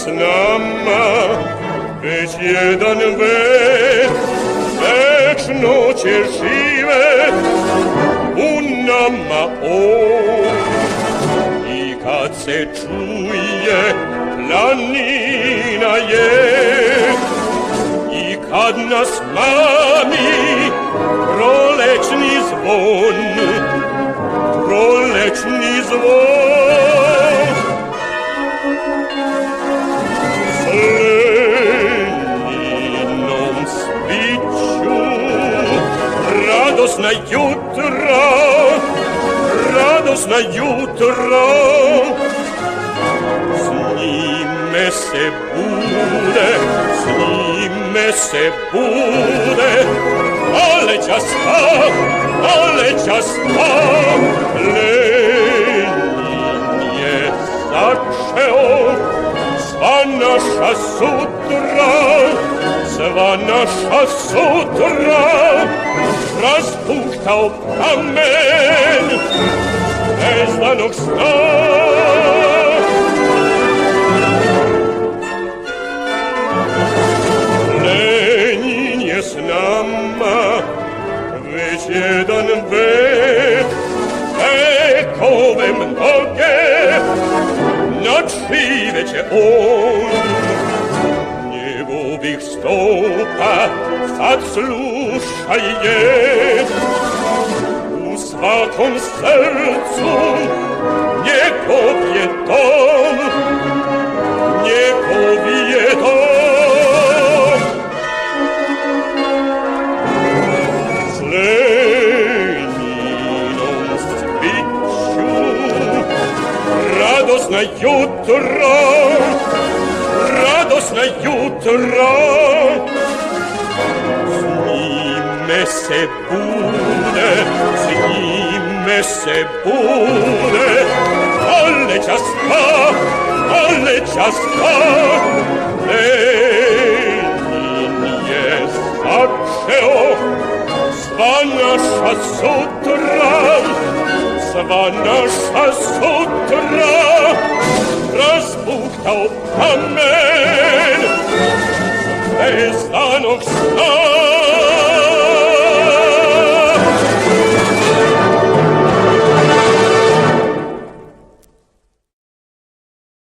с nama, već jedan vek, večno će živet u nama on. I kad se čuje planina je, i kad nas mami prolećni zvon, prolećni zvon. S Leninom spiću radosna jutra, radosna jutra. S njime se bude, s njime se bude, ale časta, ale časta. Lenin je začeo sva naša sutra, sva naša sutra, raspuhtao kamen bezdanog sna. Lenin je s nama već jedan vek, vekove mnoge nadživeće on. Njegovih stopa sad slušaj je, u svakom srcu njegov je dom, njegov je dom. S Leninom spiću radosna jutra, radosna jutra. S njime se bude, s njime se bude, ale časta, ale časta. Lenin je začeo sva naša sutra, sva naša sutra, raspuhtao kamen bezdanog sna.